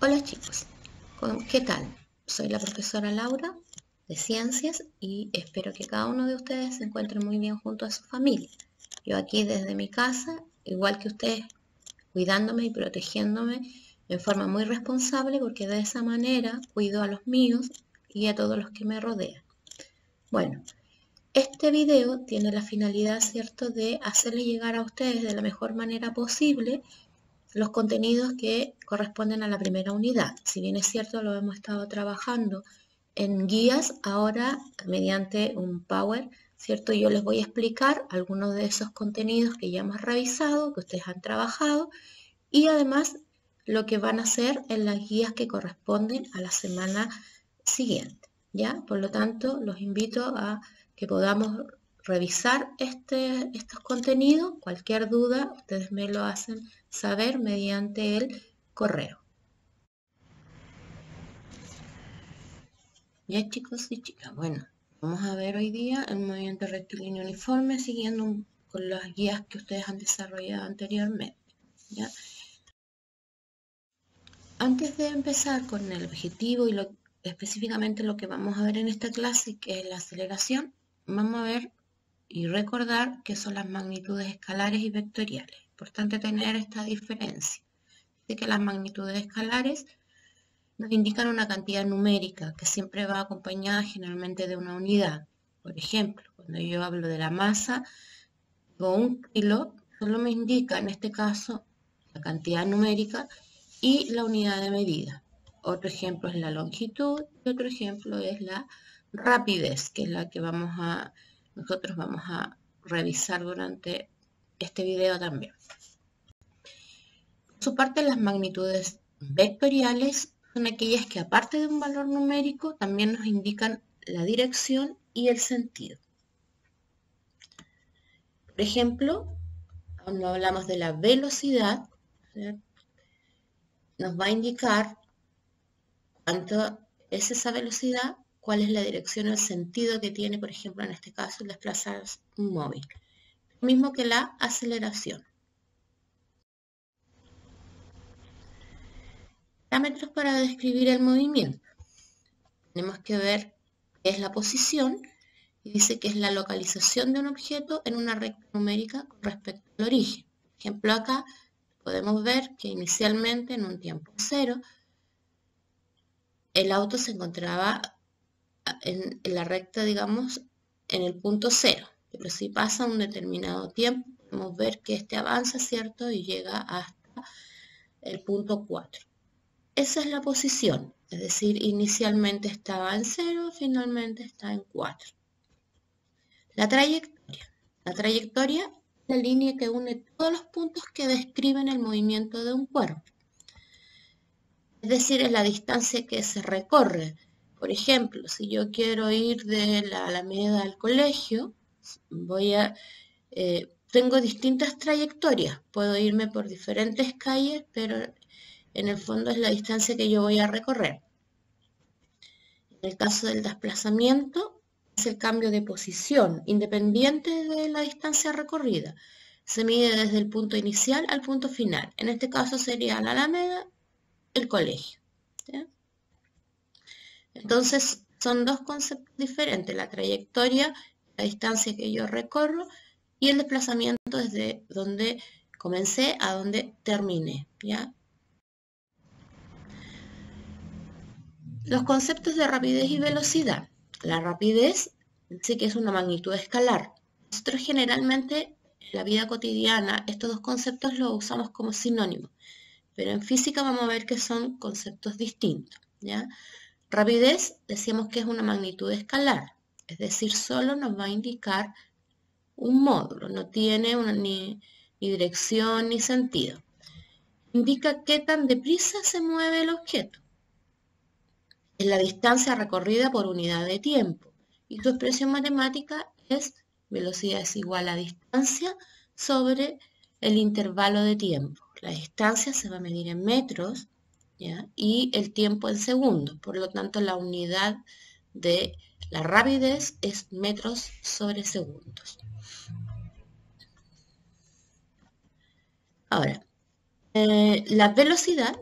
Hola chicos, ¿qué tal? Soy la profesora Laura de Ciencias y espero que cada uno de ustedes se encuentre muy bien junto a su familia. Yo aquí desde mi casa, igual que ustedes, cuidándome y protegiéndome en forma muy responsable porque de esa manera cuido a los míos y a todos los que me rodean. Bueno, este video tiene la finalidad, ¿cierto?, de hacerles llegar a ustedes de la mejor manera posible los contenidos que corresponden a la primera unidad. Si bien es cierto, lo hemos estado trabajando en guías, ahora mediante un Power, ¿cierto? Yo les voy a explicar algunos de esos contenidos que ya hemos revisado, que ustedes han trabajado, y además lo que van a hacer en las guías que corresponden a la semana siguiente, ¿ya? Por lo tanto, los invito a que podamos revisar estos contenidos. Cualquier duda, ustedes me lo hacen saber mediante el correo. Ya chicos y chicas, bueno, vamos a ver hoy día el movimiento rectilíneo uniforme siguiendo con las guías que ustedes han desarrollado anteriormente, ¿ya? Antes de empezar con el objetivo y específicamente lo que vamos a ver en esta clase, que es la aceleración, vamos a ver y recordar qué son las magnitudes escalares y vectoriales. Importante tener esta diferencia. Dice que las magnitudes escalares nos indican una cantidad numérica que siempre va acompañada generalmente de una unidad. Por ejemplo, cuando yo hablo de la masa, digo 1 kilo, solo me indica en este caso la cantidad numérica y la unidad de medida. Otro ejemplo es la longitud y otro ejemplo es la rapidez, que es la que nosotros vamos a revisar durante este video también. Por su parte, las magnitudes vectoriales son aquellas que, aparte de un valor numérico, también nos indican la dirección y el sentido. Por ejemplo, cuando hablamos de la velocidad, ¿cierto?, nos va a indicar cuánto es esa velocidad, cuál es la dirección o el sentido que tiene, por ejemplo, en este caso, el desplazar un móvil. Lo mismo que la aceleración. Parámetros para describir el movimiento. Tenemos que ver qué es la posición y dice que es la localización de un objeto en una recta numérica con respecto al origen. Por ejemplo, acá podemos ver que inicialmente en un tiempo cero el auto se encontraba en la recta, digamos, en el punto cero. Pero si pasa un determinado tiempo, podemos ver que este avanza, ¿cierto?, y llega hasta el punto 4. Esa es la posición, es decir, inicialmente estaba en 0, finalmente está en 4. La trayectoria. La trayectoria es la línea que une todos los puntos que describen el movimiento de un cuerpo. Es decir, es la distancia que se recorre. Por ejemplo, si yo quiero ir de la Alameda al colegio, tengo distintas trayectorias. Puedo irme por diferentes calles, pero en el fondo es la distancia que yo voy a recorrer. En el caso del desplazamiento, es el cambio de posición, independiente de la distancia recorrida. Se mide desde el punto inicial al punto final. En este caso sería la Alameda, el colegio. ¿Sí? Entonces, son dos conceptos diferentes: la trayectoria, la distancia que yo recorro, y el desplazamiento desde donde comencé a donde terminé, ¿ya? Los conceptos de rapidez y velocidad. La rapidez dice que es una magnitud escalar. Nosotros generalmente en la vida cotidiana estos dos conceptos los usamos como sinónimos, pero en física vamos a ver que son conceptos distintos, ¿ya? Rapidez decíamos que es una magnitud escalar, es decir, solo nos va a indicar un módulo, no tiene ni dirección ni sentido. Indica qué tan deprisa se mueve el objeto. Es la distancia recorrida por unidad de tiempo y su expresión matemática es velocidad es igual a distancia sobre el intervalo de tiempo. La distancia se va a medir en metros, ¿ya?, y el tiempo en segundos. Por lo tanto, la unidad de la rapidez es metros sobre segundos. Ahora, la velocidad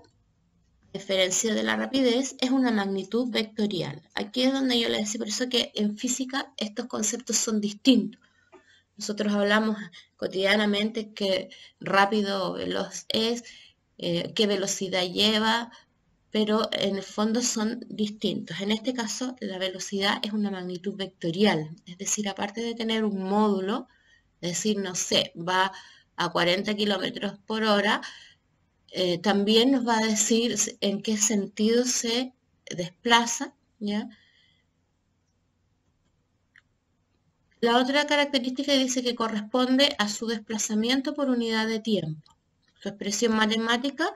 diferencia de la rapidez, es una magnitud vectorial. Aquí es donde yo les decía, por eso que en física estos conceptos son distintos. Nosotros hablamos cotidianamente que rápido o veloz es, qué velocidad lleva, pero en el fondo son distintos. En este caso, la velocidad es una magnitud vectorial, es decir, aparte de tener un módulo, es decir, no sé, va a 40 kilómetros por hora, también nos va a decir en qué sentido se desplaza, ¿ya? La otra característica dice que corresponde a su desplazamiento por unidad de tiempo. Su expresión matemática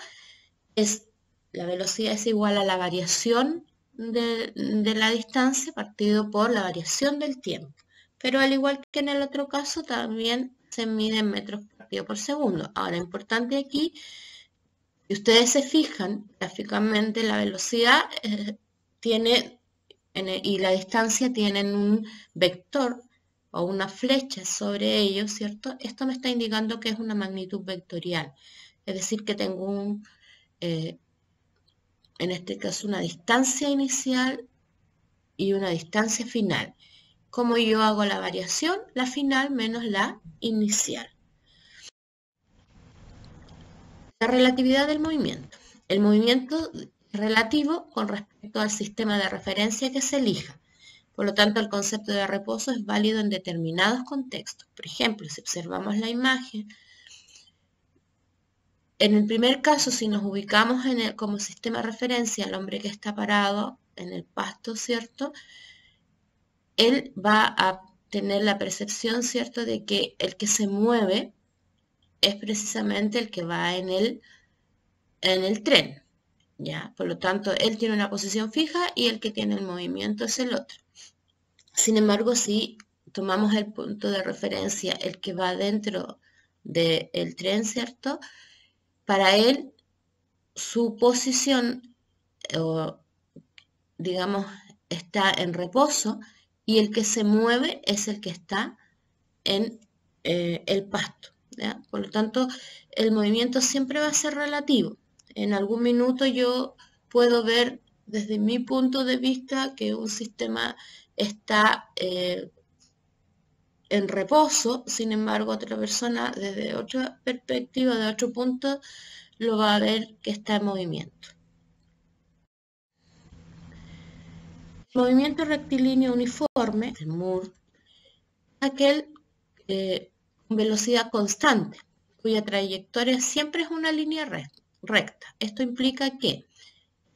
es la velocidad es igual a la variación de la distancia partido por la variación del tiempo. Pero al igual que en el otro caso, también se mide en metros partido por segundo. Ahora, importante aquí, si ustedes se fijan gráficamente, la velocidad tiene y la distancia tienen un vector o una flecha sobre ellos, ¿cierto? Esto me está indicando que es una magnitud vectorial. Es decir, que tengo en este caso una distancia inicial y una distancia final. ¿Cómo yo hago la variación? La final menos la inicial. La relatividad del movimiento. El movimiento es relativo con respecto al sistema de referencia que se elija. Por lo tanto, el concepto de reposo es válido en determinados contextos. Por ejemplo, si observamos la imagen, en el primer caso, si nos ubicamos como sistema de referencia al hombre que está parado en el pasto, ¿cierto? Él va a tener la percepción, ¿cierto?, de que el que se mueve es precisamente el que va en el tren, ¿ya? Por lo tanto, él tiene una posición fija y el que tiene el movimiento es el otro. Sin embargo, si tomamos el punto de referencia, el que va dentro del tren, ¿cierto?, para él, su posición, digamos, está en reposo y el que se mueve es el que está en el pasto, ¿ya? Por lo tanto, el movimiento siempre va a ser relativo. En algún minuto yo puedo ver desde mi punto de vista que un sistema está en reposo, sin embargo otra persona desde otra perspectiva, de otro punto, lo va a ver que está en movimiento. El movimiento rectilíneo uniforme, el MUR, es aquel con velocidad constante, cuya trayectoria siempre es una línea recta. Esto implica que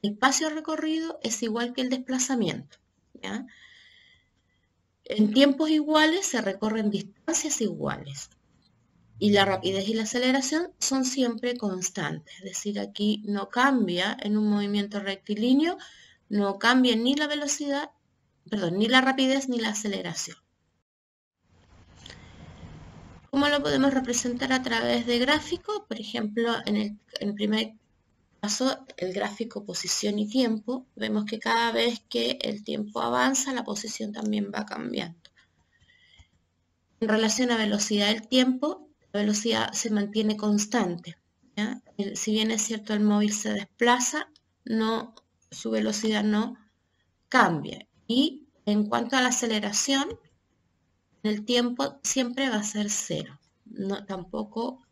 el espacio recorrido es igual que el desplazamiento, ¿ya? En tiempos iguales se recorren distancias iguales. Y la rapidez y la aceleración son siempre constantes. Es decir, aquí no cambia en un movimiento rectilíneo, no cambia ni la velocidad, perdón, ni la rapidez ni la aceleración. ¿Cómo lo podemos representar a través de gráficos? Por ejemplo, en el primer caso, el gráfico posición y tiempo, vemos que cada vez que el tiempo avanza, la posición también va cambiando. En relación a velocidad del tiempo, la velocidad se mantiene constante, ¿ya? Si bien es cierto el móvil se desplaza, su velocidad no cambia. Y en cuanto a la aceleración, el tiempo siempre va a ser cero. Tampoco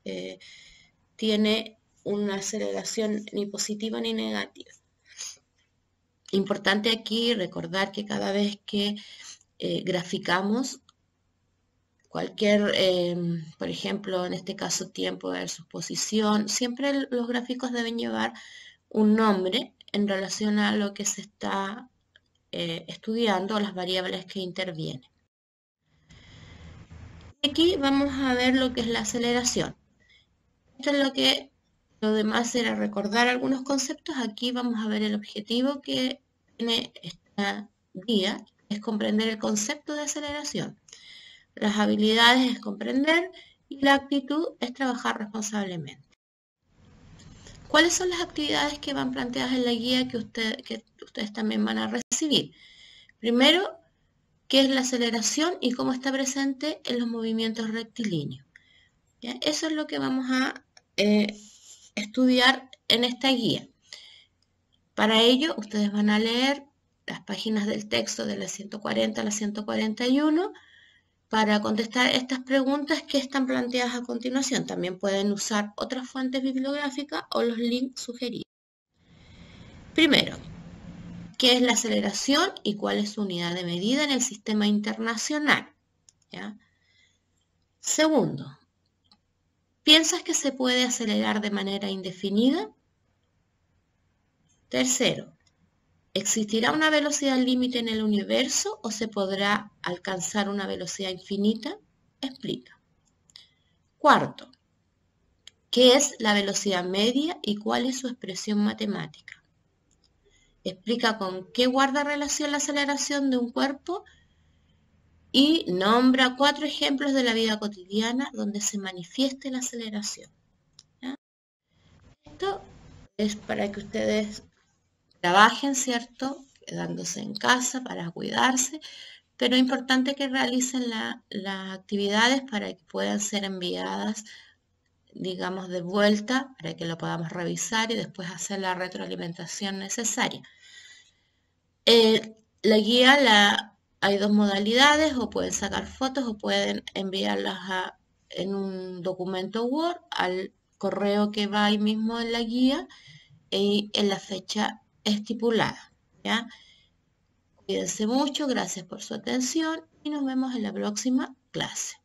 tiene una aceleración ni positiva ni negativa. Importante aquí recordar que cada vez que graficamos cualquier, por ejemplo, en este caso tiempo versus posición, siempre los gráficos deben llevar un nombre en relación a lo que se está estudiando o las variables que intervienen. Aquí vamos a ver lo que es la aceleración. Esto es lo demás era recordar algunos conceptos. Aquí vamos a ver el objetivo que tiene esta guía, es comprender el concepto de aceleración. Las habilidades es comprender y la actitud es trabajar responsablemente. ¿Cuáles son las actividades que van planteadas en la guía que ustedes también van a recibir? Primero, ¿qué es la aceleración y cómo está presente en los movimientos rectilíneos? ¿Ya? Eso es lo que vamos a estudiar en esta guía. Para ello, ustedes van a leer las páginas del texto de la 140 a la 141 para contestar estas preguntas que están planteadas a continuación. También pueden usar otras fuentes bibliográficas o los links sugeridos. Primero, ¿qué es la aceleración y cuál es su unidad de medida en el sistema internacional? ¿Ya? Segundo, ¿piensas que se puede acelerar de manera indefinida? Tercero, ¿existirá una velocidad límite en el universo o se podrá alcanzar una velocidad infinita? Explica. Cuarto, ¿qué es la velocidad media y cuál es su expresión matemática? Explica con qué guarda relación la aceleración de un cuerpo y nombra 4 ejemplos de la vida cotidiana donde se manifieste la aceleración. ¿Ya? Esto es para que ustedes trabajen, ¿cierto? Quedándose en casa para cuidarse, pero es importante que realicen las actividades para que puedan ser enviadas, digamos, de vuelta, para que lo podamos revisar y después hacer la retroalimentación necesaria. La guía hay 2 modalidades, o pueden sacar fotos o pueden enviarlas en un documento Word al correo que va ahí mismo en la guía y en la fecha estipulada. ¿Ya? Cuídense mucho, gracias por su atención y nos vemos en la próxima clase.